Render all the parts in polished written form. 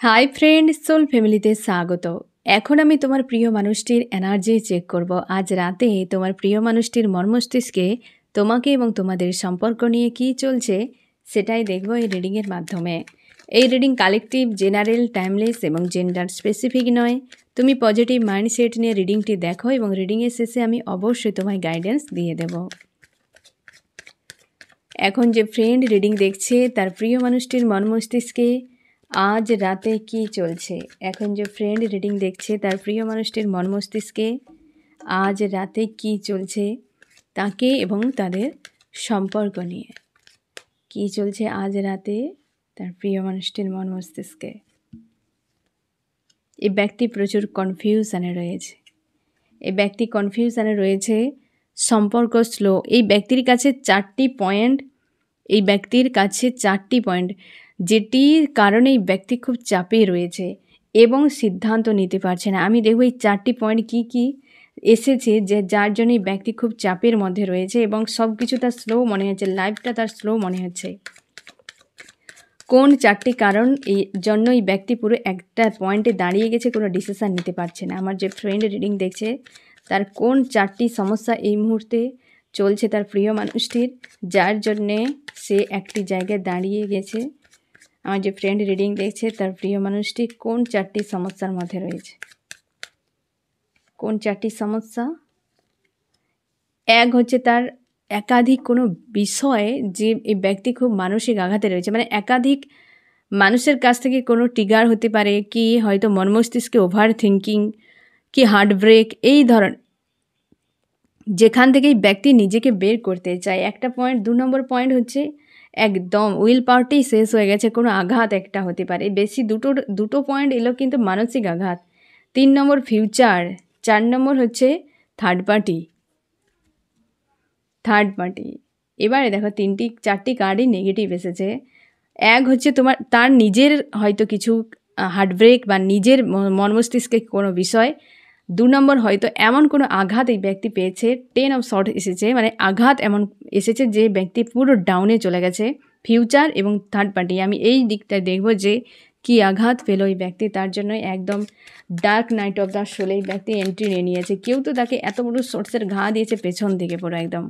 Hi friend, soul ফ্যামিলিতে স্বাগত। এখন আমি তোমার প্রিয় মানুষটির এনার্জি চেক করব। আজ রাতে তোমার প্রিয় মানুষটির মর্মস্তিষ্কে তোমাকে এবং তোমাদের সম্পর্ক নিয়ে কী চলছে সেটাই দেখব এই রিডিংয়ের মাধ্যমে। এই রিডিং কালেকটিভ, জেনারেল, টাইমলেস এবং জেন্ডার স্পেসিফিক নয়। তুমি পজিটিভ মাইন্ডসেট নিয়ে রিডিংটি দেখো এবং রিডিংয়ের শেষে আমি অবশ্যই তোমায় গাইডেন্স দিয়ে দেব। এখন যে ফ্রেন্ড রিডিং দেখছে তার প্রিয় মানুষটির মর্মস্তিষ্কে আজ রাতে কি চলছে। এখন যে ফ্রেন্ড রিডিং দেখছে তার প্রিয় মানুষটির মর্মস্তিষ্কে আজ রাতে কি চলছে তাকে এবং তাদের সম্পর্ক নিয়ে কি চলছে আজ রাতে তার প্রিয় মানুষটির মর্মস্তিষ্কে। এই ব্যক্তি প্রচুর কনফিউশনে রয়েছে। এই ব্যক্তি কনফিউশনে রয়েছে, সম্পর্ক স্লো। এই ব্যক্তির কাছে চারটি পয়েন্ট যেটির কারণে এই ব্যক্তি খুব চাপে রয়েছে এবং সিদ্ধান্ত নিতে পারছে না। আমি দেখব এই চারটি পয়েন্ট কি এসেছে যার জন্য এই ব্যক্তি খুব চাপের মধ্যে রয়েছে এবং সব কিছু তার স্লো মনে হচ্ছে, লাইফটা তার স্লো মনে হচ্ছে। কোন চারটি কারণ এই জন্য এই ব্যক্তি পুরো একটা পয়েন্টে দাঁড়িয়ে গেছে, কোনো ডিসিশান নিতে পারছে না। আমার যে ফ্রেন্ড রিডিং দেখছে তার কোন চারটি সমস্যা এই মুহূর্তে চলছে তার প্রিয় মানুষটির, যার জন্যে সে একটি জায়গায় দাঁড়িয়ে গেছে। আমার যে ফ্রেন্ড রিডিং দেখছে তার প্রিয় মানুষটি কোন চারটি সমস্যার মধ্যে রয়েছে। কোন চারটি সমস্যা? এক হচ্ছে তার একাধিক কোনো বিষয়ে যে এই ব্যক্তি খুব মানসিক আঘাতে রয়েছে, মানে একাধিক মানুষের কাছ থেকে কোনো ট্রিগার হতে পারে, কি হয়তো মস্তিষ্কে ওভার থিঙ্কিং, কি হার্ট ব্রেক, এই ধরন যেখান থেকে এই ব্যক্তি নিজেকে বের করতে চায়। একটা পয়েন্ট। 2 নম্বর পয়েন্ট হচ্ছে একদম উইল পাওয়ারটাই শেষ হয়ে গেছে, কোনো আঘাত একটা হতে পারে। বেশি দুটো পয়েন্ট এলো কিন্তু মানসিক আঘাত। 3 নম্বর ফিউচার। 4 নম্বর হচ্ছে থার্ড পার্টি। এবারে দেখো চারটি কার্ডই নেগেটিভ এসেছে। এক হচ্ছে তার নিজের হয়তো কিছু হার্টব্রেক বা নিজের মস্তিষ্কে কোনো বিষয়। 2 নম্বর হয়তো এমন কোনো আঘাত এই ব্যক্তি পেয়েছে। 10 অফ শর্ট এসেছে, মানে আঘাত এমন এসেছে যে ব্যক্তি পুরো ডাউনে চলে গেছে। ফিউচার এবং থার্ড পার্টি, আমি এই দিকটা দেখব যে কি আঘাত পেল এই ব্যক্তি। তার জন্য একদম ডার্ক নাইট অফ দ্য সোলে এই ব্যক্তি এন্ট্রি নিয়ে নিয়েছে। কেউ তো তাকে এত বড় সোর্সের ঘা দিয়েছে পেছন থেকে পুরো একদম।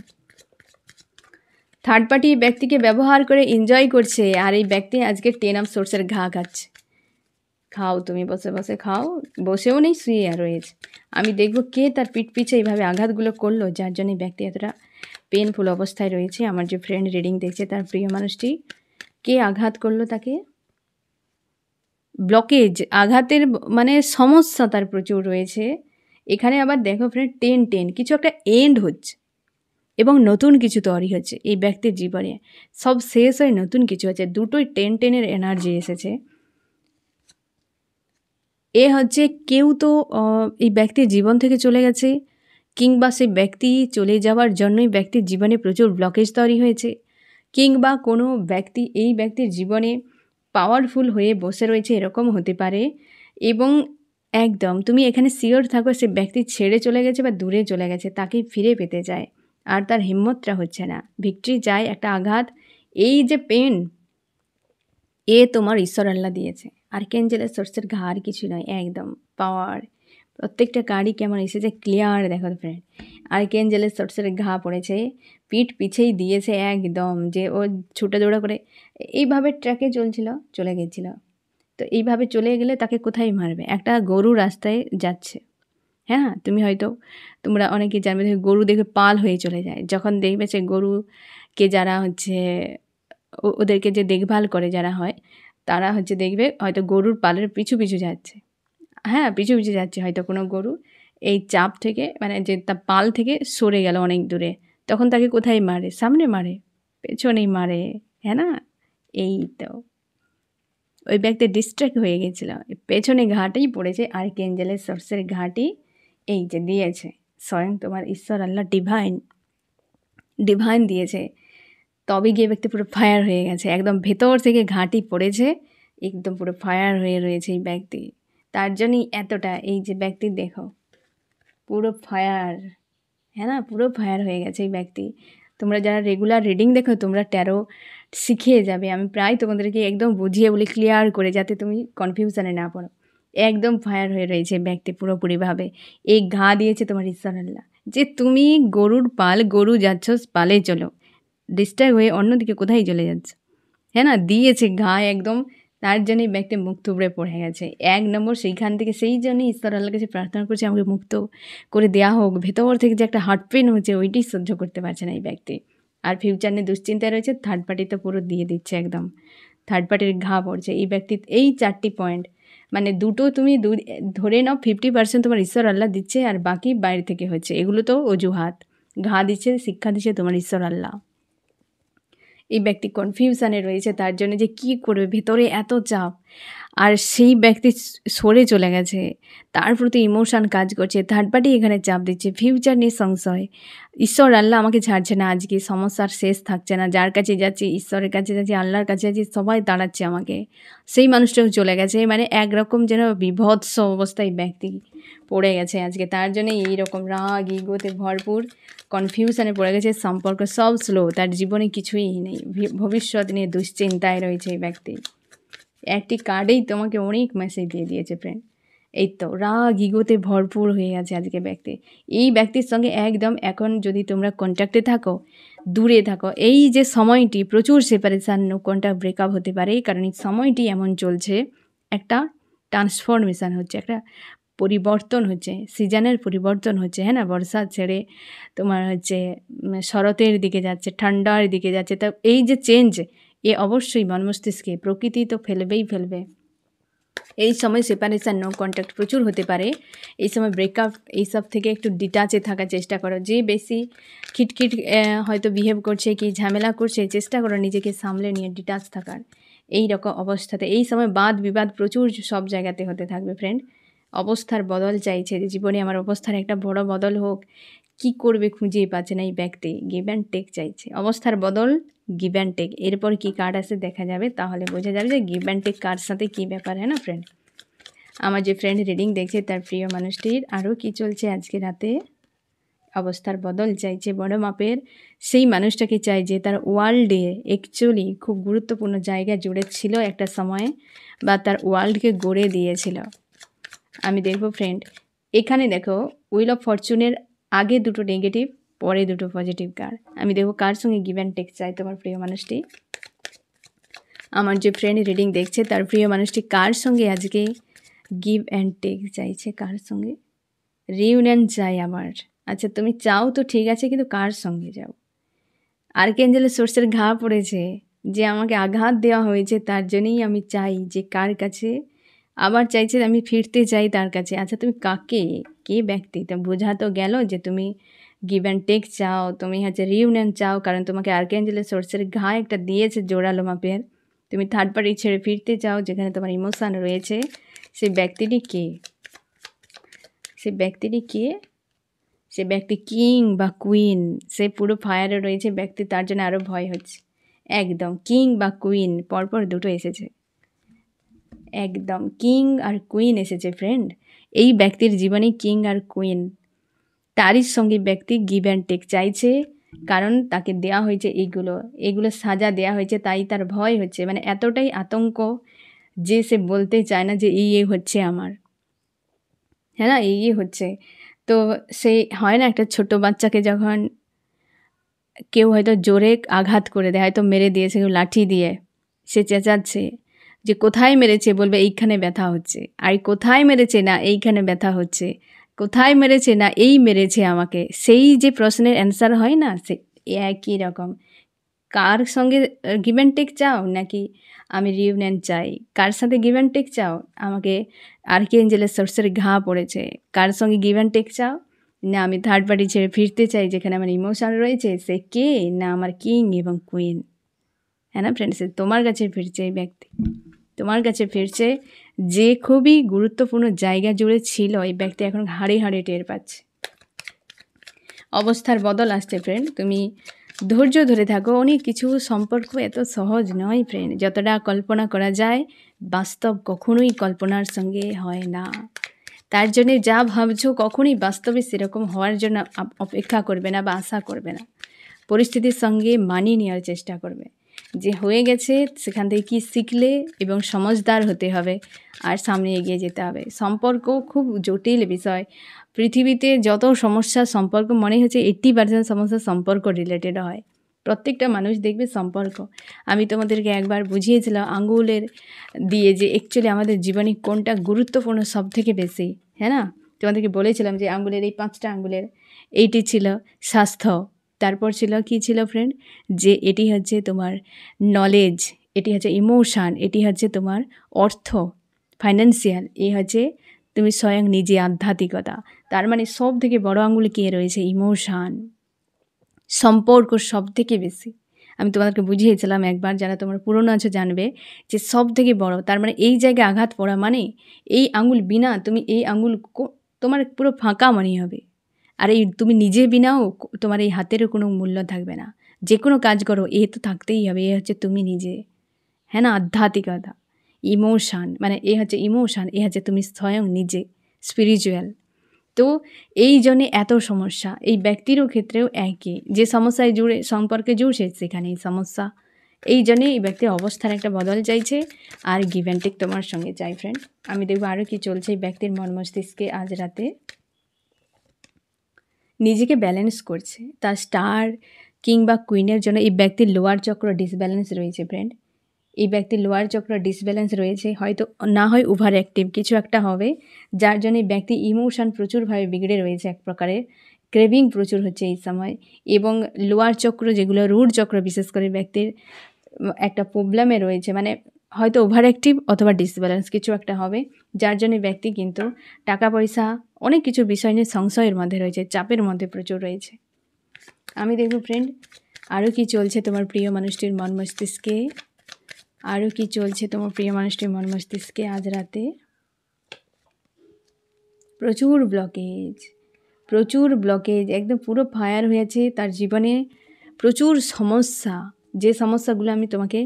থার্ড পার্টি ব্যক্তিকে ব্যবহার করে এনজয় করছে, আর এই ব্যক্তি আজকে 10 অফ সোর্সের ঘা খাচ্ছে। খাও, তুমি বসে বসে খাও, বসেও নেই, শুয়ে রয়েছে। আমি দেখব কে তার পিঠ পিছে এইভাবে আঘাতগুলো করলো যার জন্য ব্যক্তি এতটা পেনফুল অবস্থায় রয়েছে। আমার যে ফ্রেন্ড রিডিং দেখছে তার প্রিয় মানুষটি, কে আঘাত করলো তাকে। ব্লকেজ, আঘাতের মানে সমস্যা তার প্রচুর রয়েছে। এখানে আবার দেখো ফ্রেন্ড 10 কিছু একটা এন্ড হচ্ছে এবং নতুন কিছু তৈরি হচ্ছে এই ব্যক্তির জীবনে। সব শেষ হয়ে নতুন কিছু হচ্ছে। দুটোই 10 এনার্জি এসেছে। এ হচ্ছে কেউ তো এই ব্যক্তির জীবন থেকে চলে গেছে, কিংবা সেই ব্যক্তি চলে যাওয়ার জন্যই ব্যক্তির জীবনে প্রচুর ব্লকেজ তৈরি হয়েছে, কিংবা কোনো ব্যক্তি এই ব্যক্তির জীবনে পাওয়ারফুল হয়ে বসে রয়েছে, এরকম হতে পারে। এবং একদম তুমি এখানে শিওর থাকো সে ব্যক্তি ছেড়ে চলে গেছে বা দূরে চলে গেছে, তাকে ফিরে পেতে চায় আর তার হিম্মতটা হচ্ছে না। ভিক্টরি চাই, একটা আঘাত। এই যে পেন তোমার ঈশ্বর আল্লাহ দিয়েছে। আর্কেঞ্জেলের সোর্সের ঘা আর কিছু নয়, একদম পাওয়ার। প্রত্যেকটা কার্ডই কেমন এসেছে ক্লিয়ার দেখো ফ্রেন্ড। আর্কেঞ্জেলের সোর্সের ঘা পড়েছে, পিঠ পিছেই দিয়েছে একদম, যে ও ছুটে দৌড়া করে এইভাবে ট্র্যাকে চলে গেছিল। তো এইভাবে চলে গেলে তাকে কোথায় মারবে? একটা গরু রাস্তায় যাচ্ছে, হ্যাঁ, তোমরা অনেকে জানবে, গরু দেখে পাল হয়ে চলে যায়। যখন দেখবে সে গরুকে যারা হচ্ছে ওদেরকে যে দেখভাল করে যারা হয়, তারা হচ্ছে দেখবে হয়তো গরুর পালের পিছু যাচ্ছে, হ্যাঁ, পিছু যাচ্ছে হয়তো কোনো গরু এই চাপ থেকে, মানে যে তার পাল থেকে সরে গেল অনেক দূরে, তখন তাকে কোথায় মারে? সামনে মারে, পেছনেই মারে, হ্যাঁ না? এই তো ওই ব্যক্তি ডিস্ট্র্যাক্ট হয়ে গেছিলো, পেছনে ঘাটেই পড়েছে। আর্কেঞ্জেলের সোর্সের ঘাটি এই যে দিয়েছে স্বয়ং তোমার ঈশ্বর আল্লাহ, ডিভাইন দিয়েছে। তবে গিয়ে ব্যক্তি পুরো ফায়ার হয়ে গেছে, একদম ভেতর থেকে ঘাঁটি পড়েছে, একদম পুরো ফায়ার হয়ে রয়েছে এই ব্যক্তি। তার জন্যই এতটা, এই যে ব্যক্তি দেখো পুরো ফায়ার, হ্যাঁ না, পুরো ফায়ার হয়ে গেছে এই ব্যক্তি। তোমরা যারা রেগুলার রিডিং দেখো তোমরা ট্যারো শিখিয়ে যাবে। আমি প্রায় তোমাদেরকে একদম বুঝিয়ে বলি ক্লিয়ার করে, যাতে তুমি কনফিউশনে না পড়ো। একদম ফায়ার হয়ে রয়েছে ব্যক্তি পুরোপুরিভাবে। এই ঘা দিয়েছে তোমার ঈশ্বর আল্লাহ, যে তুমি গরুর পাল, গরু যাচ্ছ পালে চলো, ডিস্টার্ব হয়ে অন্যদিকে কোথায় চলে যাচ্ছ, হ্যাঁ না, দিয়েছে ঘা একদম। তার জন্যই ব্যক্তি মুখ থুবড়ে পড়ে গেছে 1 নম্বর সেইখান থেকে। সেই জন্যই ঈশ্বর আল্লাহর কাছে প্রার্থনা করছে আমাকে মুক্ত করে দেওয়া হোক। ভেতর থেকে যে একটা হার্ট পেন হচ্ছে ওইটাই সহ্য করতে পারছে না এই ব্যক্তি। আর ফিউচার নিয়ে দুশ্চিন্তায় রয়েছে। থার্ড পার্টি তো পুরো দিয়ে দিচ্ছে একদম, থার্ড পার্টির ঘা পড়ছে এই ব্যক্তি। এই 4টি পয়েন্ট মানে দুটো তুমি ধরে নাও 50% তোমার ঈশ্বর আল্লাহ দিচ্ছে, আর বাকি বাইরে থেকে হচ্ছে। এগুলো তো অজুহাত। ঘা দিচ্ছে, শিক্ষা দিচ্ছে তোমার ঈশ্বর আল্লাহ। এই ব্যক্তি কনফিউশনে রয়েছে, তার জন্য যে কী করবে, ভেতরে এত চাপ। আর সেই ব্যক্তি সরে চলে গেছে, তার প্রতি ইমোশান কাজ করছে। থার্ড পার্টি এখানে চাপ দিচ্ছে, ফিউচার নিয়ে সংশয়। ঈশ্বর আল্লাহ আমাকে ছাড়ছে না, আজকে সমস্যার শেষ থাকছে না। যার কাছে যাচ্ছি, ঈশ্বরের কাছে যাচ্ছি, আল্লাহর কাছে যাচ্ছি, সবাই দাঁড়াচ্ছে আমাকে। সেই মানুষটাও চলে গেছে। মানে একরকম যেন বিভৎস অবস্থায় ব্যক্তি পড়ে গেছে আজকে। তার জন্য এইরকম রাগ ইগোতে ভরপুর কনফিউশনে পড়ে গেছে। সম্পর্ক সব স্লো, তার জীবনে কিছুই নেই। ভবিষ্যৎ নিয়ে দুশ্চিন্তায় রয়েছে এই ব্যক্তি। একটি কার্ডেই তোমাকে অনেক মেসেজ দিয়ে দিয়েছে ফ্রেন্ড। এই তো রাগ ইগোতে ভরপুর হয়ে আছে আজকে ব্যক্তি। এই ব্যক্তির সঙ্গে একদম এখন যদি তোমরা কন্ট্যাক্টে থাকো, দূরে থাকো, এই যে সময়টি প্রচুর সেপারেশান, নো কন্ট্যাক্ট, ব্রেকআপ হতে পারে। কারণ এই সময়টি এমন চলছে, একটা ট্রান্সফরমেশান হচ্ছে, একটা পরিবর্তন হচ্ছে, সিজনের পরিবর্তন হচ্ছে, হ্যাঁ না। বর্ষা ছেড়ে তোমার হচ্ছে শরতের দিকে যাচ্ছে, ঠান্ডার দিকে যাচ্ছে। তা এই যে চেঞ্জ, এ অবশ্যই মন মস্তিষ্কে প্রকৃতি তো ফেলবে। এই সময় সেপারেশান, নো কন্ট্যাক্ট প্রচুর হতে পারে। এই সময় ব্রেকআপ, এইসব থেকে একটু ডিটাচে থাকার চেষ্টা করো। যে বেশি খিটখিট হয়তো বিহেভ করছে, কি ঝামেলা করছে, চেষ্টা করো নিজেকে সামলে নিয়ে ডিটাচ থাকার। এই রকম অবস্থাতে এই সময় বাদ বিবাদ প্রচুর সব জায়গাতে হতে থাকবে ফ্রেন্ড। অবস্থার বদল চাইছে, যে জীবনে আমার অবস্থার একটা বড় বদল হোক। কি করবে খুঁজেই পাচ্ছে না এই ব্যক্তি, গিভ অ্যান্ড টেক চাইছে। অবস্থার বদল, গিভ অ্যান্ড টেক। এরপর কি কার্ড আসে দেখা যাবে, তাহলে বোঝা যাবে যে গিভ অ্যান্ড টেক কার সাথে কী ব্যাপার, হ্যাঁ না ফ্রেন্ড। আমার যে ফ্রেন্ড রিডিং দেখছে তার প্রিয় মানুষটির আরও কি চলছে আজকে রাতে। অবস্থার বদল চাইছে বড় মাপের। সেই মানুষটাকে চাই যে তার ওয়ার্ল্ডে অ্যাকচুয়ালি খুব গুরুত্বপূর্ণ জায়গা জুড়ে ছিল একটা সময়ে, বা তার ওয়ার্ল্ডকে গড়ে দিয়েছিল। আমি দেখব ফ্রেন্ড, এখানে দেখো হুইল অফ ফরচুনের আগে দুটো নেগেটিভ, পরে দুটো পজিটিভ কার্ড। আমি দেখব কার সঙ্গে গিভ অ্যান্ড টেক চাই তোমার প্রিয় মানুষটি। আমার যে ফ্রেন্ড রিডিং দেখছে তার প্রিয় মানুষটি কার সঙ্গে আজকে গিভ অ্যান্ড টেক চাইছে, কার সঙ্গে রিউনিয়ন চাই আবার। আচ্ছা তুমি চাও তো ঠিক আছে, কিন্তু কার সঙ্গে যাও। আর্কেঞ্জেলের সোর্সের ঘা পড়েছে, যে আমাকে আঘাত দেওয়া হয়েছে, তার জন্যই আমি চাই যে কার কাছে আবার চাইছে, আমি ফিরতে চাই তার কাছে। আচ্ছা তুমি কাকে, কে ব্যক্তি, তা বোঝা তো গেল যে তুমি গিভ অ্যান্ড টেক চাও, তুমি হচ্ছে রিউনিয়ন চাও। কারণ তোমাকে আর্কেঞ্জেলের সোর্সের ঘা একটা দিয়েছে জোরালো মাপের। তুমি থার্ড পার্টি ছেড়ে ফিরতে চাও, যেখানে তোমার ইমোশান রয়েছে। সেই ব্যক্তিটি কে, সে ব্যক্তিটি কে, সে ব্যক্তি কিং বা কুইন। সে পুরো ফায়ারে রয়েছে ব্যক্তি, তার জন্য আরও ভয় হচ্ছে। একদম কিং বা কুইন, পরপর দুটো এসেছে। একদম কিং আর কুইন এসেছে ফ্রেন্ড। এই ব্যক্তির জীবনে কিং আর কুইন, তারই সঙ্গে ব্যক্তি গিভ অ্যান্ড টেক চাইছে। কারণ তাকে দেয়া হয়েছে এগুলো সাজা দেয়া হয়েছে, তাই তার ভয় হচ্ছে। মানে এতটাই আতঙ্ক যে সে বলতে চায় না যে এই হচ্ছে আমার, হ্যাঁ না, এই হচ্ছে। তো সেই হয় না, একটা ছোট বাচ্চাকে যখন কেউ হয়তো জোরে আঘাত করে দেয়, হয়তো মেরে দিয়েছে কেউ লাঠি দিয়ে, সে চেঁচাচ্ছে যে কোথায় মেরেছে, বলবে এইখানে ব্যথা হচ্ছে। আর কোথায় মেরেছে, না এইখানে ব্যথা হচ্ছে। কোথায় মেরেছে, না এই মেরেছে আমাকে। সেই যে প্রশ্নের অ্যান্সার হয় না, সে একই রকম। কার সঙ্গে গিভ অ্যান্ড টেক চাও, নাকি আমি রিউনিয়ন চাই? কার সাথে গিভ অ্যান্ড টেক চাও? আমাকে আর্কেঞ্জেলের সোর্সের ঘা পড়েছে। কার সঙ্গে গিভ অ্যান্ড টেক চাও? না আমি থার্ড পার্টি ছেড়ে ফিরতে চাই, যেখানে আমার ইমোশন রয়েছে। সে কে, না আমার কিং এবং কুইন, হ্যাঁ না ফ্রেন্ডস। তোমার কাছে ফিরছে এই ব্যক্তি, তোমার কাছে ফিরছে, যে খুবই গুরুত্বপূর্ণ জায়গা জুড়ে ছিল। এই ব্যক্তি এখন হাড়ে হাড়ে টের পাচ্ছে। অবস্থার বদল আসছে ফ্রেন্ড, তুমি ধৈর্য ধরে থাকো। অনেক কিছু সম্পর্ক এত সহজ নয় ফ্রেন্ড, যতটা কল্পনা করা যায় বাস্তব কখনোই কল্পনার সঙ্গে হয় না। তার জন্যে যা ভাবছো কখনোই বাস্তবে সেরকম হওয়ার জন্য অপেক্ষা করবে না বা আশা করবে না। পরিস্থিতির সঙ্গে মানিয়ে নেওয়ার চেষ্টা করবে। যে হয়ে গেছে সেখান থেকে কী শিখলে এবং সমঝদার হতে হবে আর সামনে এগিয়ে যেতে হবে। সম্পর্ক খুব জটিল বিষয়। পৃথিবীতে যত সমস্যা সম্পর্ক মনে হচ্ছে 80% সমস্যা সম্পর্ক রিলেটেড হয়। প্রত্যেকটা মানুষ দেখবে সম্পর্ক। আমি তোমাদেরকে একবার বুঝিয়েছিলাম আঙুলের দিয়ে যে অ্যাকচুয়ালি আমাদের জীবনে কোনটা গুরুত্বপূর্ণ সবথেকে বেশি, হ্যাঁ না? তোমাদেরকে বলেছিলাম যে আঙুলের এই 5টা আঙুলের এইটি ছিল স্বাস্থ্য, তারপর ছিল কি ছিল ফ্রেন্ড, যে এটি হচ্ছে তোমার নলেজ, এটি হচ্ছে ইমোশান, এটি হচ্ছে তোমার অর্থ ফাইন্যান্সিয়াল, এই হচ্ছে তুমি স্বয়ং নিজে আধ্যাত্মিকতা। তার মানে সব থেকে বড় আঙুল কে রয়েছে? ইমোশান। সম্পর্ক সব থেকে বেশি। আমি তোমাদেরকে বুঝিয়েছিলাম একবার, যারা তোমার পুরনো আছো জানবে যে সব থেকে বড়। তার মানে এই জায়গায় আঘাত পড়া মানে এই আঙুল বিনা তুমি এই আঙুল তোমার পুরো ফাঁকা মনে হবে। আর এই তুমি নিজে বিনাও তোমার এই হাতেরও কোনো মূল্য থাকবে না। যে কোনো কাজ করো এ তো থাকতেই হবে, এ হচ্ছে তুমি নিজে, হ্যাঁ না? আধ্যাত্মিকতা, ইমোশান, মানে এ হচ্ছে ইমোশান, এ হচ্ছে তুমি স্বয়ং নিজে, স্পিরিচুয়াল। তো এই জন্যে এত সমস্যা। এই ব্যক্তিরও ক্ষেত্রেও একই, যে সমস্যায় জুড়ে সম্পর্কে জুড়ছে সেখানেই সমস্যা। এই জন্যে এই ব্যক্তির অবস্থার একটা বদল চাইছে আর গিভ অ্যান্ড টেক তোমার সঙ্গে চাই ফ্রেন্ড। আমি দেখবো আরও কি চলছে এই ব্যক্তির মন মস্তিষ্কে আজ রাতে। নিজেকে ব্যালেন্স করছে। তার স্টার কিংবা কুইনের জন্য এই ব্যক্তির লোয়ার চক্র ডিসব্যালেন্স রয়েছে ফ্রেন্ড। এই ব্যক্তির লোয়ার চক্র ডিসব্যালেন্স রয়েছে, হয়তো না হয় ওভার অ্যাক্টিভ কিছু একটা হবে, যার জন্য এই ব্যক্তি ইমোশন প্রচুরভাবে বিগড়ে রয়েছে। এক প্রকারের ক্রেভিং প্রচুর হচ্ছে এই সময়। এবং লোয়ার চক্র যেগুলো রুট চক্র বিশেষ করে ব্যক্তির একটা প্রবলেমে রয়েছে, মানে হয়তো ওভার অ্যাক্টিভ অথবা ডিসব্যালেন্স কিছু একটা হবে, যার জন্য ব্যক্তি কিন্তু টাকা পয়সা অনেক কিছু বিষয় নিয়ে সংশয়ের মধ্যে রয়েছে, চাপের মধ্যে প্রচুর রয়েছে। আমি দেখব ফ্রেন্ড আরও কি চলছে তোমার প্রিয় মানুষটির মন মস্তিষ্কে, আরও কি চলছে তোমার প্রিয় মানুষটির মন মস্তিষ্কে আজ রাতে। প্রচুর ব্লকেজ, একদম পুরো ফায়ার হয়েছে তার জীবনে। প্রচুর সমস্যা, যে সমস্যাগুলো আমি তোমাকে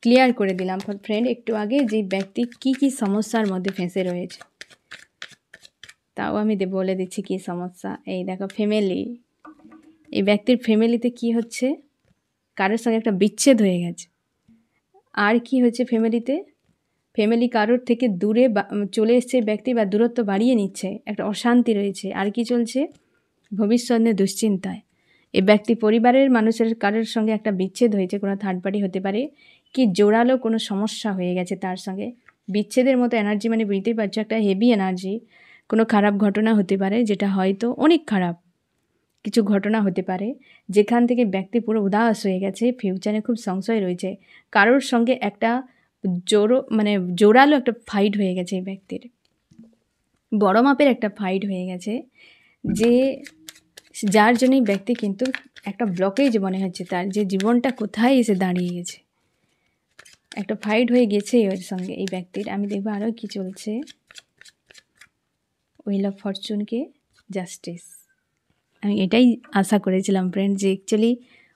ক্লিয়ার করে দিলাম ফ্রেন্ড একটু আগে, যে ব্যক্তি কি সমস্যার মধ্যে ফেঁসে রয়েছে, তাও আমি বলে দিচ্ছি কি সমস্যা। এই দেখো ফ্যামিলি, এই ব্যক্তির ফ্যামিলিতে কি হচ্ছে, কারোর সঙ্গে একটা বিচ্ছেদ হয়ে গেছে। আর কি হচ্ছে ফ্যামিলি কারোর থেকে দূরে চলে এসছে ব্যক্তি, বা দূরত্ব বাড়িয়ে নিচ্ছে, একটা অশান্তি রয়েছে। আর কি চলছে? ভবিষ্যৎ নিয়ে দুশ্চিন্তায় এই ব্যক্তি পরিবারের মানুষের কারোর সঙ্গে একটা বিচ্ছেদ হয়েছে, কোনো থার্ড পার্টি হতে পারে, কি জোরালো কোনো সমস্যা হয়ে গেছে তার সঙ্গে। বিচ্ছেদের মতো এনার্জি, মানে বুঝতেই পারছো একটা হেভি এনার্জি। কোনো খারাপ ঘটনা হতে পারে, যেটা হয়তো অনেক খারাপ কিছু ঘটনা হতে পারে, যেখান থেকে ব্যক্তি পুরো উদাস হয়ে গেছে, ফিউচারে খুব সংশয় রয়েছে। কারোর সঙ্গে একটা জোরালো একটা ফাইট হয়ে গেছে এই ব্যক্তির, বড় মাপের একটা ফাইট হয়ে গেছে, যার জন্যই ব্যক্তি কিন্তু একটা ব্লকেজ মনে হচ্ছে তার, যে জীবনটা কোথায় এসে দাঁড়িয়ে গেছে। একটা ফাইট হয়ে গেছে ওর সঙ্গে এই ব্যক্তির। আমি দেখবো আরও কি চলছে। হুইল অফ ফরচুনকে জাস্টিস, আমি এটাই আশা করেছিলাম ফ্রেন্ড, যে অ্যাকচুয়ালি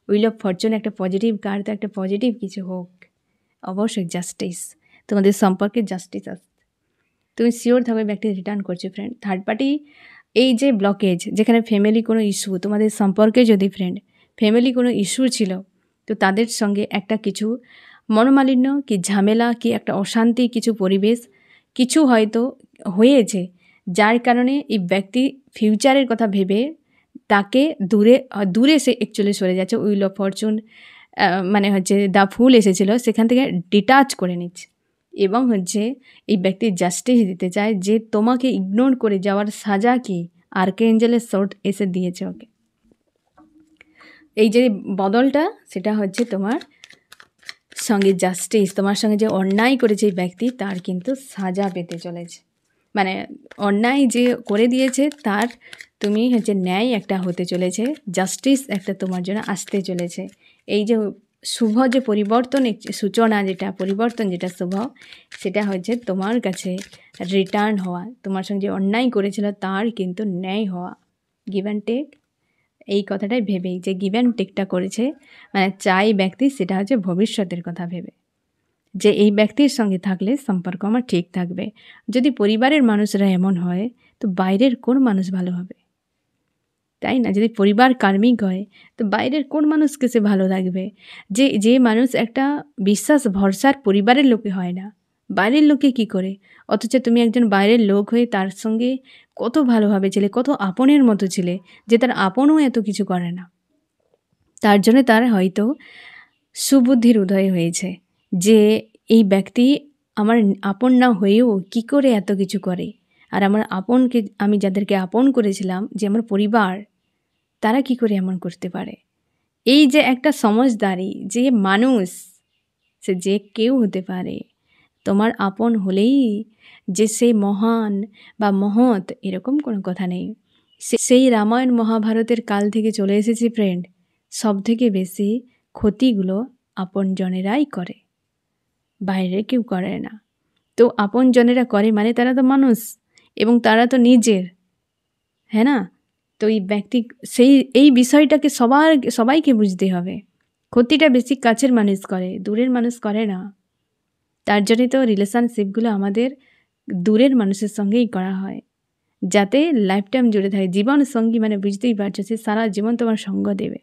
হুইল অফ ফরচুন একটা পজিটিভ কার্ড, তো একটা পজিটিভ কিছু হোক। অবশ্যই জাস্টিস, তোমাদের সম্পর্কে জাস্টিস আসছে। তুমি শিওর থাকবে ব্যক্তি রিটার্ন করছে ফ্রেন্ড। থার্ড পার্টি এই যে ব্লকেজ, যেখানে ফ্যামিলি কোনো ইস্যু, তোমাদের সম্পর্কে যদি ফ্রেন্ড ফ্যামিলি কোনো ইস্যু ছিল, তো তাদের সঙ্গে একটা কিছু মনোমালিন্য কি ঝামেলা কি একটা অশান্তি কিছু পরিবেশ কিছু হয়তো হয়েছে, যার কারণে এই ব্যক্তি ফিউচারের কথা ভেবে তাকে দূরে সে অ্যাকচুয়ালি সরে যাচ্ছে। হুইল অফ ফরচুন মানে হচ্ছে দ্য ফুল এসেছিলো, সেখান থেকে ডিটাচ করে নিচ্ছে এবং হচ্ছে এই ব্যক্তি জাস্টিস দিতে চায়, যে তোমাকে ইগনোর করে যাওয়ার সাজা কি আর্কেঞ্জেলের শর্ট এসে দিয়েছে ওকে। এই যে বদলটা, সেটা হচ্ছে তোমার সঙ্গে জাস্টিস, তোমার সঙ্গে যে অন্যায় করেছে এই ব্যক্তি, তার কিন্তু সাজা পেতে চলেছে। মানে অন্যায় যে করে দিয়েছে তার তুমি হচ্ছে ন্যায় একটা হতে চলেছে, জাস্টিস একটা তোমার জন্য আসতে চলেছে। এই যে শুভ যে পরিবর্তন সূচনা, যেটা পরিবর্তন যেটা শুভ, সেটা হচ্ছে তোমার কাছে রিটার্ন হওয়া, তোমার সঙ্গে যে অন্যায় করেছিল তার কিন্তু ন্যায় হওয়া। গিভ অ্যান্ড টেক, এই কথাটাই ভেবেই যে গিভ অ্যান্ড টেকটা করেছে, মানে চাই ব্যক্তি সেটা হচ্ছে ভবিষ্যতের কথা ভেবে, যে এই ব্যক্তির সঙ্গে থাকলে সম্পর্ক আমার ঠিক থাকবে। যদি পরিবারের মানুষরা এমন হয়, তো বাইরের কোন মানুষ ভালো হবে? তাই না? যদি পরিবার কার্মিক হয় তো বাইরের কোন মানুষকে সে ভালো লাগবে? যে মানুষ একটা বিশ্বাস ভরসার পরিবারের লোকে হয় না, বাইরের লোকে কি করে? অথচ তুমি একজন বাইরের লোক হয়ে তার সঙ্গে কত ভালোভাবে ছিলে, কত আপনের মতো ছিলে, যে তার আপনও এত কিছু করে না। তার জন্য তার হয়তো সুবুদ্ধির উদয় হয়েছে যে এই ব্যক্তি আমার আপন না হয়েও কি করে এত কিছু করে, আর আমার আপনকে, আমি যাদেরকে আপন করেছিলাম যে আমার পরিবার, তারা কি করে এমন করতে পারে। এই যে একটা সমঝদারি, যে মানুষ সে যে কেউ হতে পারে, তোমার আপন হলেই যে সে মহান বা মহৎ এরকম কোনো কথা নেই। সেই রামায়ণ মহাভারতের কাল থেকে চলে এসেছে ফ্রেন্ড, সব থেকে বেশি ক্ষতিগুলো আপনজনেরাই করে, বাইরে কেউ করে না। তো আপনজনেরা করে মানে তারা তো মানুষ এবং তারা তো নিজের, হ্যাঁ না? তো এই ব্যক্তি এই বিষয়টাকে সবাইকে বুঝতে হবে। ক্ষতিটা বেশি কাছের মানুষ করে, দূরের মানুষ করে না। তার জন্যই তো রিলেশনশিপগুলো আমাদের দূরের মানুষের সঙ্গেই করা হয়, যাতে লাইফ টাইম জুড়ে থাকে। জীবন সঙ্গী মানে বুঝতেই পারছো, সে সারা জীবন তোমার সঙ্গ দেবে।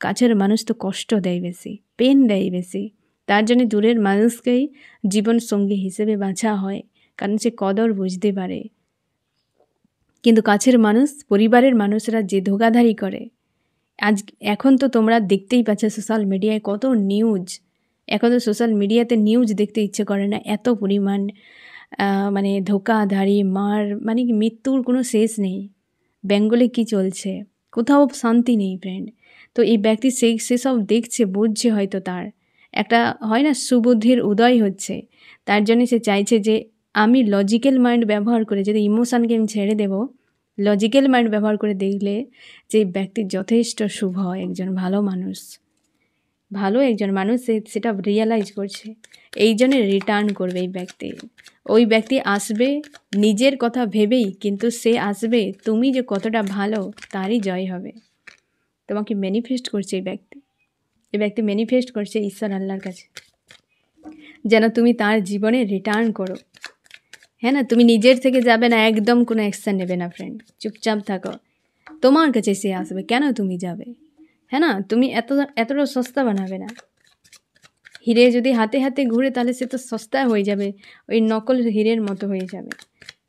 কাছের মানুষ তো কষ্ট দেয় বেশি, পেন দেয় বেশি। তার জন্য দূরের মানুষকেই জীবন সঙ্গী হিসেবে বাছা হয়, কারণ সে কদর বুঝতে পারে। কিন্তু কাছের মানুষ, পরিবারের মানুষরা যে ধোঁকাধারি করে, এখন তো তোমরা দেখতেই পাচ্ছ সোশ্যাল মিডিয়ায় কত নিউজ। এখন তো সোশ্যাল মিডিয়াতে নিউজ দেখতে ইচ্ছে করে না, এত পরিমাণ মানে ধোঁকাধারি, মার, মানে কি মৃত্যুর কোনো শেষ নেই। বেঙ্গলে কি চলছে, কোথাও শান্তি নেই ফ্রেন্ড। তো এই ব্যক্তি সেসব দেখছে, বুঝছে, হয়তো তার একটা হয় না সুবুদ্ধির উদয় হচ্ছে। তার জন্য সে চাইছে যে আমি লজিক্যাল মাইন্ড ব্যবহার করে, যদি ইমোশানকে আমি ছেড়ে দেব, লজিক্যাল মাইন্ড ব্যবহার করে দেখলে যে ব্যক্তি যথেষ্ট শুভ, একজন ভালো মানুষ, ভালো একজন মানুষ, সেটা রিয়েলাইজ করছে। এই জন্য রিটার্ন করবে এই ব্যক্তি। ওই ব্যক্তি আসবে নিজের কথা ভেবেই, কিন্তু সে আসবে তুমি যে কতটা ভালো তারই জয় হবে। তোমাকে ম্যানিফেস্ট করছে এই ব্যক্তি ম্যানিফেস্ট করছে ঈশ্বর আল্লাহর কাছে, যেন তুমি তার জীবনে রিটার্ন করো। হ্যাঁ না, তুমি নিজের থেকে যাবে না, একদম কোনো অ্যাকশান নেবে না ফ্রেন্ড, চুপচাপ থাকো। তোমার কাছে সে আসবে, কেন তুমি যাবে? হ্যাঁ না, তুমি এতটা সস্তা বানাবে না। হিরে যদি হাতে হাতে ঘুরে তাহলে সে তো সস্তা হয়ে যাবে, ওই নকল হিরের মতো হয়ে যাবে।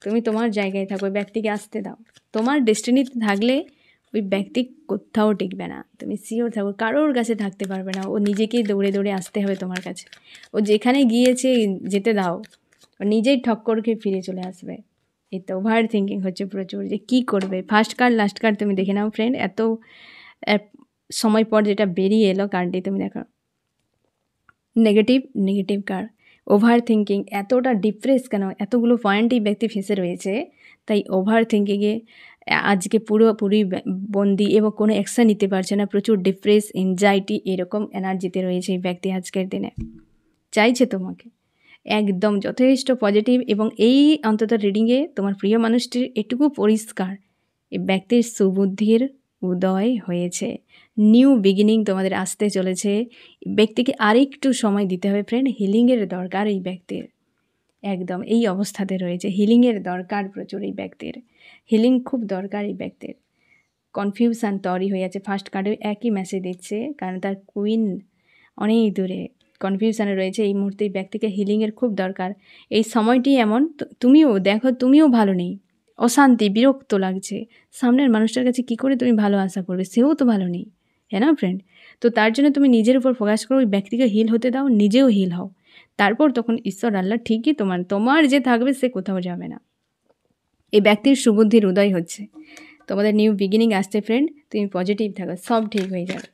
তুমি তোমার জায়গায় থাকো, ওই ব্যক্তিকে আসতে দাও। তোমার ডেস্টিনিতে থাকলে ওই ব্যক্তি কোথাও টিকবে না, তুমি শিওর থাকো, কারোর কাছে থাকতে পারবে না। ও নিজেকেই দৌড়ে দৌড়ে আসতে হবে তোমার কাছে। ও যেখানে গিয়েছে যেতে দাও, ও নিজেই ঠক্কর খেয়ে ফিরে চলে আসবে। এই তো ওভার থিঙ্কিং হচ্ছে প্রচুর, যে কী করবে। ফার্স্ট কার্ড লাস্ট কার্ড তুমি দেখে নাও ফ্রেন্ড, এত সময় পর যেটা বেরিয়ে এলো কার্ডটি তুমি দেখো, নেগেটিভ কার্ড। ওভার থিঙ্কিং, এতটা ডিপ্রেস কেন? এতগুলো পয়েন্টই ব্যক্তি ফেসে রয়েছে, তাই ওভার থিঙ্কিংয়ে আজকে পুরোপুরি বন্দি এবং কোনো অ্যাকশান নিতে পারছে না। প্রচুর ডিপ্রেস, এনজাইটি এরকম এনার্জিতে রয়েছে এই ব্যক্তি আজকের দিনে। চাইছে তোমাকে একদম যথেষ্ট পজিটিভ, এবং এই অন্তত রিডিংয়ে তোমার প্রিয় মানুষটির এটুকু পরিষ্কার, এই ব্যক্তির সুবুদ্ধির উদয় হয়েছে, নিউ বিগিনিং তোমাদের আসতে চলেছে। ব্যক্তিকে আরেকটু সময় দিতে হবে ফ্রেন্ড, হিলিংয়ের দরকার এই ব্যক্তির। একদম এই অবস্থাতে রয়েছে, হিলিংয়ের দরকার প্রচুর এই ব্যক্তির, হিলিং খুব দরকার এই ব্যক্তির। কনফিউশান তৈরি হয়ে আছে, ফার্স্ট কার্ডে একই মেসেজ দিচ্ছে, কারণ তার কুইন অনেক দূরে, কনফিউশানে রয়েছে। এই মুহূর্তে এই ব্যক্তিকে হিলিংয়ের খুব দরকার। এই সময়টি এমন, তুমিও দেখো, তুমিও ভালো নেই, অশান্তি, বিরক্ত লাগছে। সামনের মানুষটার কাছে কী করে তুমি ভালো আশা করবে, সেও তো ভালো নেই, হ্যাঁ না ফ্রেন্ড? তো তার জন্য তুমি নিজের উপর ফোকাস করো, ওই ব্যক্তিকে হিল হতে দাও, নিজেও হিল হও। তারপর তখন ঈশ্বর আল্লাহ ঠিকই তোমার যে থাকবে সে কোথাও যাবে না। এই ব্যক্তির সুবুদ্ধির উদয় হচ্ছে, তোমাদের নিউ বিগিনিং আসছে ফ্রেন্ড। তুমি পজিটিভ থাকো, সব ঠিক হয়ে যাবে।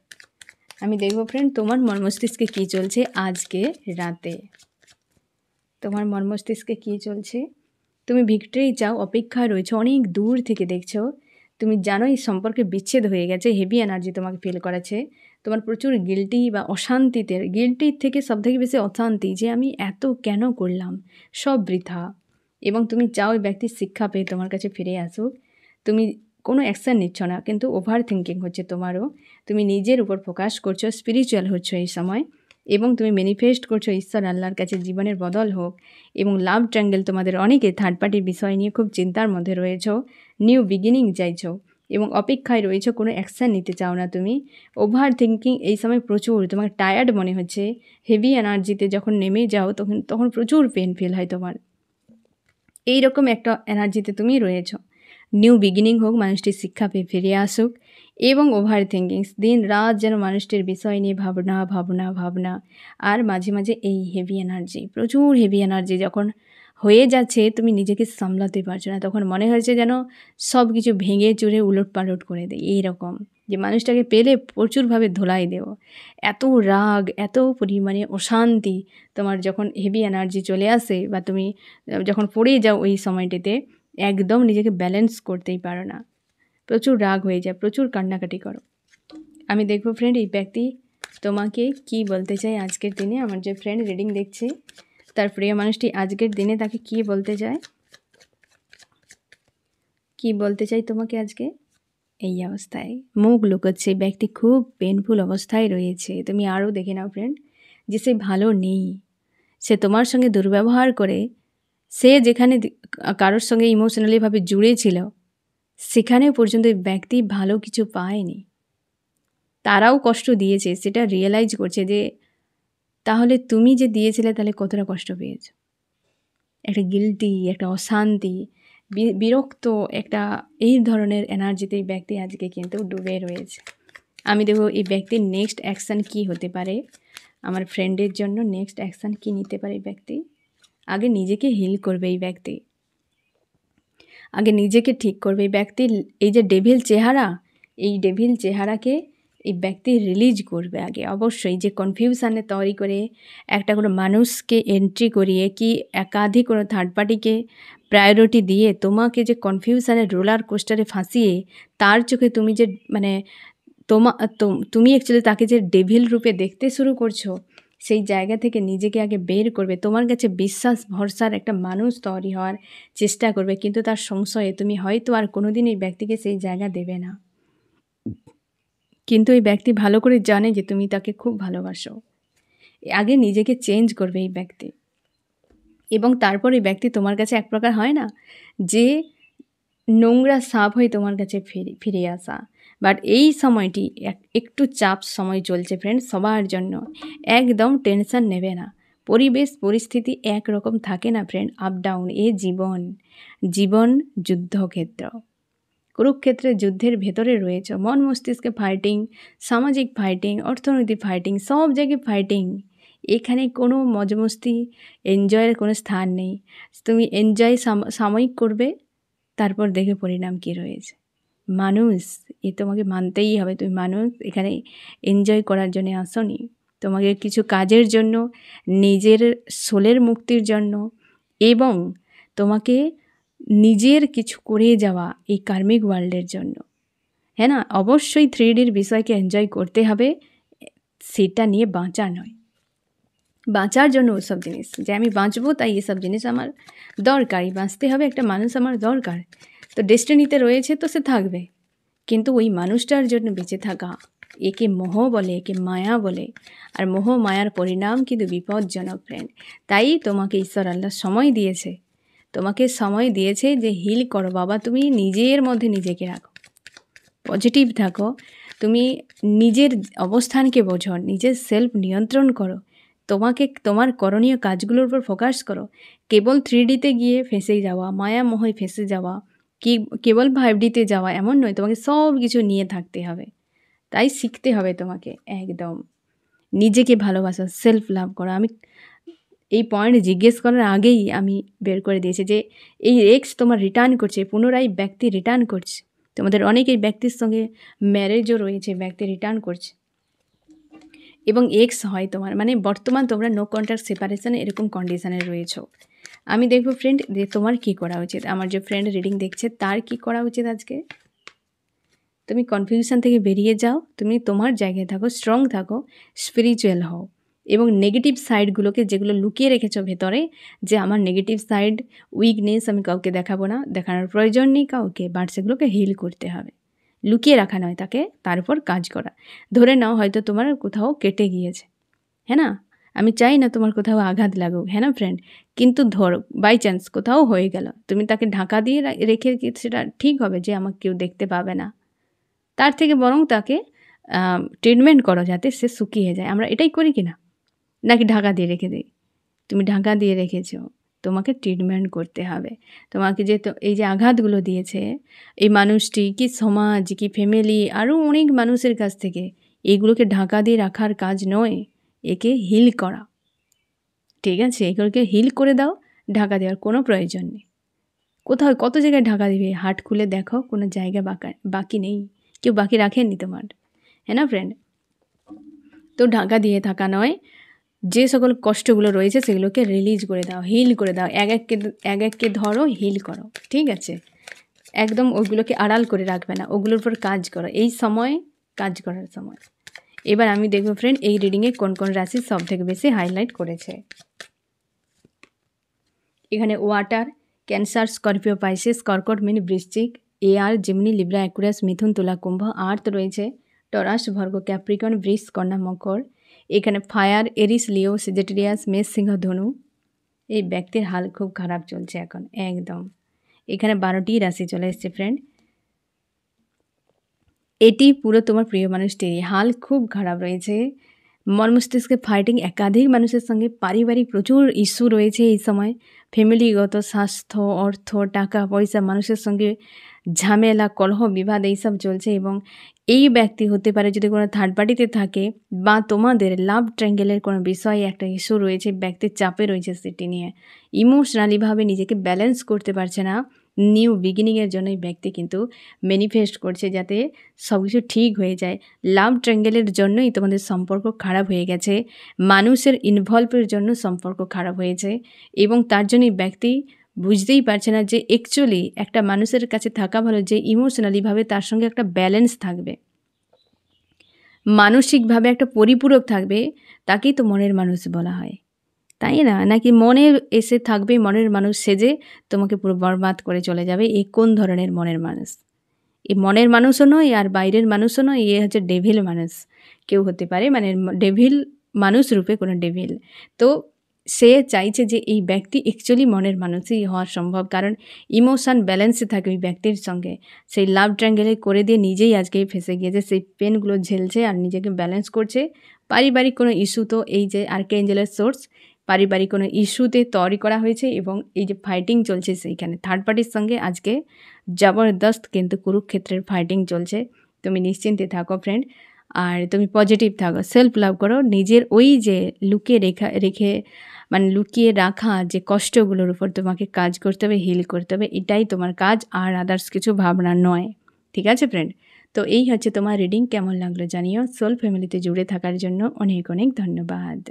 আমি দেখব ফ্রেন্ড তোমার মন মস্তিষ্কে কী চলছে আজকে রাতে, তোমার মন মস্তিষ্কে কী চলছে। তুমি ভিক্টরি চাও, অপেক্ষায় রয়েছে, অনেক দূর থেকে দেখছো। তুমি জানো এই সম্পর্কে বিচ্ছেদ হয়ে গেছে, হেভি এনার্জি তোমাকে ফিল করাচ্ছে। তোমার প্রচুর গিল্টি বা অশান্তিতে, গিল্টির থেকে সবথেকে বেশি অশান্তি, যে আমি এত কেন করলাম, সব বৃথা। এবং তুমি চাও ওই ব্যক্তির শিক্ষা পেয়ে তোমার কাছে ফিরে আসুক। তুমি কোনো অ্যাকশান নিচ্ছ না, কিন্তু ওভার থিঙ্কিং হচ্ছে তোমারও। তুমি নিজের উপর ফোকাস করছো, স্পিরিচুয়াল হচ্ছ এই সময়, এবং তুমি ম্যানিফেস্ট করছো ঈশ্বর আল্লাহর কাছে জীবনের বদল হোক। এবং লাভ ট্রাঙ্গেল, তোমাদের অনেকে থার্ড পার্টির বিষয় নিয়ে খুব চিন্তার মধ্যে রয়েছো, নিউ বিগিনিং চাইছো, এবং অপেক্ষায় রয়েছো, কোনো অ্যাকশান নিতে চাও না তুমি। ওভার থিঙ্কিং এই সময় প্রচুর, তোমাকে টায়ার্ড মনে হচ্ছে। হেভি এনার্জিতে যখন নেমে যাও তখন প্রচুর পেন ফিল হয় তোমার। এই রকম একটা এনার্জিতে তুমি রয়েছো। নিউ বিগিনিং হোক, মানুষটির শিক্ষা পেয়ে ফিরে আসুক, এবং ওভার থিঙ্কিং দিন রাত যেন মানুষটির বিষয় নিয়ে ভাবনা ভাবনা ভাবনা। আর মাঝে মাঝে এই হেভি এনার্জি, প্রচুর হেভি এনার্জি যখন হয়ে যাচ্ছে, তুমি নিজেকে সামলাতে পারছো না, তখন মনে হয়েছে যেন সব কিছু ভেঙে চুরে উলট পালট করে দেয়। এইরকম যে মানুষটাকে পেলে প্রচুরভাবে ধোলাই দেব, এত রাগ, এত পরিমাণে অশান্তি তোমার যখন হেভি এনার্জি চলে আসে, বা তুমি যখন পড়ে যাও ওই সময়টিতে, একদম নিজেকে ব্যালেন্স করতেই পারো না, প্রচুর রাগ হয়ে যায়, প্রচুর কান্নাকাটি করো। আমি দেখবো ফ্রেন্ড এই ব্যক্তি তোমাকে কি বলতে চাই আজকের দিনে। আমার যে ফ্রেন্ড রিডিং দেখছে, তার প্রিয় মানুষটি আজকের দিনে তাকে কি বলতে চায়, কি বলতে চাই তোমাকে আজকে। এই অবস্থায় মুখ লুকোচ্ছে, ব্যক্তি খুব পেনফুল অবস্থায় রয়েছে। তুমি আরও দেখে নাও ফ্রেন্ড, যে সে ভালো নেই, সে তোমার সঙ্গে দুর্ব্যবহার করে, সে যেখানে কারোর সঙ্গে ইমোশনালিভাবে জুড়ে ছিল, সেখানেও পর্যন্ত ব্যক্তি ভালো কিছু পায়নি। তারাও কষ্ট দিয়েছে, সেটা রিয়েলাইজ করছে যে তাহলে তুমি যে দিয়েছিলে তাহলে কতটা কষ্ট পেয়েছ। একটা গিল্টি, একটা অশান্তি, বিরক্ত, একটা এই ধরনের এনার্জিতে এই ব্যক্তি আজকে কিন্তু ডুবে রয়েছে। আমি দেখব এই ব্যক্তির নেক্সট অ্যাকশান কি হতে পারে, আমার ফ্রেন্ডের জন্য নেক্সট অ্যাকশান কি নিতে পারে এই ব্যক্তি। আগে নিজেকে হিল করবে এই ব্যক্তি, আগে নিজেকে ঠিক করবে এই ব্যক্তির। এই যে ডেভিল চেহারা, এই ডেভিল চেহারাকে এই ব্যক্তি রিলিজ করবে আগে। অবশ্যই যে কনফিউশানে তৈরি করে একটা কোনো মানুষকে এন্ট্রি করিয়ে, কি একাধিক কোনো থার্ড পার্টিকে প্রায়োরিটি দিয়ে তোমাকে যে কনফিউশানে রোলার কোস্টারে ফাঁসিয়ে, তার চোখে তুমি যে মানে তুমি অ্যাকচুয়ালি তাকে যে ডেভিল রূপে দেখতে শুরু করছো, সেই জায়গা থেকে নিজেকে আগে বের করবে। তোমার কাছে বিশ্বাস ভরসার একটা মানুষ তৈরি হওয়ার চেষ্টা করবে, কিন্তু তার সংশয়ে তুমি হয়তো আর কোনো দিন এই ব্যক্তিকে সেই জায়গা দেবে না। কিন্তু এই ব্যক্তি ভালো করে জানে যে তুমি তাকে খুব ভালোবাসো। আগে নিজেকে চেঞ্জ করবে এই ব্যক্তি, এবং তারপর এই ব্যক্তি তোমার কাছে এক প্রকার হয় না যে নোংরা সাপ হয়ে তোমার কাছে ফিরে আসা। বাট এই সময়টি একটু চাপ সময় চলছে ফ্রেন্ড সবার জন্য। একদম টেনশন নেবে না, পরিবেশ পরিস্থিতি একরকম থাকে না ফ্রেন্ড, আপ ডাউন। এ জীবন যুদ্ধক্ষেত্র, কুরুক্ষেত্রের যুদ্ধের ভেতরে রয়েছে। মন মস্তিষ্কে ফাইটিং, সামাজিক ফাইটিং, অর্থনৈতিক ফাইটিং, সব জায়গায় ফাইটিং। এখানে কোনো মজমস্তি, এনজয়ের কোনো স্থান নেই। তুমি এনজয় সাময়িক করবে, তারপর দেখে পরিণাম কী রয়েছে। মানুষ, এ তোমাকে মানতেই হবে, তুমি মানুষ, এখানে এনজয় করার জন্য আসনি। তোমাকে কিছু কাজের জন্য, নিজের সোলের মুক্তির জন্য, এবং তোমাকে নিজের কিছু করে যাওয়া এই কার্মিক ওয়ার্ল্ডের জন্য, হ্যাঁ না। অবশ্যই 3Dর বিষয়কে এনজয় করতে হবে, সেটা নিয়ে বাঁচা নয়। বাঁচার জন্য ওসব জিনিস, যে আমি বাঁচবো তাই এসব জিনিস আমার দরকারই, বাঁচতে হবে, একটা মানুষ আমার দরকার, তো ডেস্টিনিতে রয়েছে তো সে থাকবে। কিন্তু ওই মানুষটার জন্য বেঁচে থাকা, একে মোহ বলে, একে মায়া বলে। আর মোহ মায়ার পরিণাম কিন্তু বিপজ্জনক ফ্রেন্ড। তাই তোমাকে ঈশ্বর আল্লাহ সময় দিয়েছে, তোমাকে সময় দিয়েছে যে হিল করো বাবা। তুমি নিজের মধ্যে নিজেকে রাখো, পজিটিভ থাকো, তুমি নিজের অবস্থানকে বোঝো, নিজের সেলফ নিয়ন্ত্রণ করো, তোমার করণীয় কাজগুলোর উপর ফোকাস করো। কেবল 3Dতে গিয়ে ফেঁসে যাওয়া, মায়া মোহে ফেঁসে যাওয়া, কেবল 5Dতে যাওয়া এমন নয়, তোমাকে সব কিছু নিয়ে থাকতে হবে। তাই শিখতে হবে তোমাকে একদম নিজেকে ভালোবাসা, সেলফ লাভ করা। আমি এই পয়েন্ট জিজ্ঞেস করার আগেই আমি বের করে দিয়েছি যে এই এক্স তোমার রিটার্ন করছে, পুনরায় ব্যক্তি রিটার্ন করছে। তোমাদের অনেকেই ব্যক্তির সঙ্গে ম্যারেজও রয়েছে, ব্যক্তি রিটার্ন করছে, এবং এক্স হয় তোমার, মানে বর্তমান তোমরা নো কন্ট্যাক্ট সেপারেশন এরকম কন্ডিশানে রয়েছো। আমি দেখবো ফ্রেন্ড যে তোমার কি করা উচিত। আমার যে ফ্রেন্ড রিডিং দেখছে তার কি করা উচিত আজকে। তুমি কনফিউশন থেকে বেরিয়ে যাও, তুমি তোমার জায়গায় থাকো, স্ট্রং থাকো, স্পিরিচুয়াল হও, এবং নেগেটিভ সাইডগুলোকে যেগুলো লুকিয়ে রেখেছো ভেতরে, যে আমার নেগেটিভ সাইড, উইকনেস আমি কাউকে দেখাবো না, দেখানোর প্রয়োজন নেই কাউকে, বাট সেগুলোকে হিল করতে হবে। লুকিয়ে রাখা নয়, তাকে তার উপর কাজ করা। ধরে নাও হয়তো তোমার কোথাও কেটে গিয়েছে, হ্যাঁ না, আমি চাই না তোমার কোথাও আঘাত লাগুক, হ্যাঁ না ফ্রেন্ড, কিন্তু ধরো বাই চান্স কোথাও হয়ে গেল, তুমি তাকে ঢাকা দিয়ে রেখে সেটা ঠিক হবে যে আমাকে কেউ দেখতে পাবে না, তার থেকে বরং তাকে ট্রিটমেন্ট করো যাতে সে শুকিয়ে যায়। আমরা এটাই করি কি না? নাকি ঢাকা দিয়ে রেখে দিই? তুমি ঢাকা দিয়ে রেখেছো, তোমাকে ট্রিটমেন্ট করতে হবে। তোমাকে যে এই যে আঘাতগুলো দিয়েছে এই মানুষটি, কি সমাজ, কি ফ্যামিলি, আরও অনেক মানুষের কাছ থেকে, এগুলোকে ঢাকা দিয়ে রাখার কাজ নয়, একে হিল করা। ঠিক আছে, এগুলোকে হিল করে দাও, ঢাকা দেওয়ার কোনো প্রয়োজন নেই। কোথাও কত জায়গায় ঢাকা দিবে? হাট খুলে দেখো, কোনো জায়গা বাকি নেই, কেউ বাকি রাখেননি তোমার, হ্যাঁ না ফ্রেন্ড? তো ঢাকা দিয়ে থাকা নয়, যে সকল কষ্টগুলো রয়েছে সেগুলোকে রিলিজ করে দাও, হিল করে দাও। এক এককে ধরো, হিল করো। ঠিক আছে, একদম ওইগুলোকে আড়াল করে রাখবে না, ওগুলোর উপর কাজ করো। এই সময় কাজ করার সময়। এবার আমি দেখবো ফ্রেন্ড এই রিডিংয়ে কোন কোন রাশি সব থেকে বেশি হাইলাইট করেছে। এখানে ওয়াটার, ক্যান্সার, স্করপিও, পাইসিস, কর্কট, মিন, বৃশ্চিক, এয়ার, জিমনি, লিব্রা, অ্যাকুয়ারিয়াস, মিথুন, তুলা, কুম্ভ। আর্থ রয়েছে টরাস, ভর্গ, ক্যাপ্রিকন, বৃষ, কন্যা, মকর। এখানে ফায়ার, এরিস, লিও, সেজিটেরিয়াস, মেষ, সিংহ, ধনু। এই ব্যক্তির হাল খুব খারাপ চলছে এখন একদম। এখানে 12টি রাশি চলে এসছে ফ্রেন্ড। এটি পুরো তোমার প্রিয় মানুষটিরই হাল খুব খারাপ রয়েছে। মন মস্তিষ্কে ফাইটিং, একাধিক মানুষের সঙ্গে পারিবারিক প্রচুর ইস্যু রয়েছে এই সময়। ফ্যামিলিগত, স্বাস্থ্য, অর্থ, টাকা পয়সা, মানুষের সঙ্গে ঝামেলা, কলহ, বিবাদ এইসব চলছে। এবং এই ব্যক্তি হতে পারে যদি কোনো থার্ড পার্টিতে থাকে, বা তোমাদের লাভ ট্র্যাঙ্গেলের কোনো বিষয়ে একটা ইস্যু রয়েছে, ব্যক্তির চাপে রয়েছে সেটি নিয়ে। ইমোশনালিভাবে নিজেকে ব্যালেন্স করতে পারছে না। নিউ বিগিনিংয়ের জন্য এই ব্যক্তি কিন্তু ম্যানিফেস্ট করছে যাতে সব কিছু ঠিক হয়ে যায়। লাভ ট্র্যাঙ্গেলের জন্যই তোমাদের সম্পর্ক খারাপ হয়ে গেছে, মানুষের ইনভলভের জন্য সম্পর্ক খারাপ হয়েছে। এবং তার জন্যই ব্যক্তি বুঝতেই পারছে না যে অ্যাকচুয়ালি একটা মানুষের কাছে থাকা ভালো যে ইমোশনালিভাবে তার সঙ্গে একটা ব্যালেন্স থাকবে, মানসিকভাবে একটা পরিপূরক থাকবে, তাকেই তো মনের মানুষ বলা হয়, তাই না? নাকি মনে এসে থাকবে মনের মানুষ সেজে তোমাকে পুরো বরবাদ করে চলে যাবে? এ কোন ধরনের মনের মানুষ? এ মনের মানুষও নয় আর বাইরের মানুষও নয়, এ হচ্ছে ডেভিল মানুষ কেউ হতে পারে, মানে ডেভিল মানুষ রূপে কোনো ডেভিল। তো সে চাইছে যে এই ব্যক্তি অ্যাকচুয়ালি মনের মানুষই হওয়া সম্ভব, কারণ ইমোশান ব্যালেন্সে থাকে ওই ব্যক্তির সঙ্গে। সেই লাভ ট্র্যাঙ্গেলে করে দিয়ে নিজেই আজকে ফেসে গিয়েছে, সেই পেনগুলো ঝেলছে আর নিজেকে ব্যালেন্স করছে। পারিবারিক কোনো ইস্যু, তো এই যে আর্কেঞ্জেলের সোর্স, পারিবারিক কোনো ইস্যুতে তৈরি করা হয়েছে এবং এই যে ফাইটিং চলছে সেইখানে থার্ড পার্টির সঙ্গে আজকে জবরদস্ত কিন্তু কুরুক্ষেত্রের ফাইটিং চলছে। তুমি নিশ্চিন্তে থাকো ফ্রেন্ড, আর তুমি পজিটিভ থাকো, সেলফ লাভ করো। নিজের ওই যে লুকিয়ে রাখা যে কষ্টগুলোর উপর তোমাকে কাজ করতে হবে, হিল করতে হবে, এটাই তোমার কাজ, আর আদার্স কিছু ভাবনা নয়। ঠিক আছে ফ্রেন্ড? তো এই হচ্ছে তোমার রিডিং। কেমন লাগলো জানিও। সোল ফ্যামিলিতে জুড়ে থাকার জন্য অনেক অনেক ধন্যবাদ।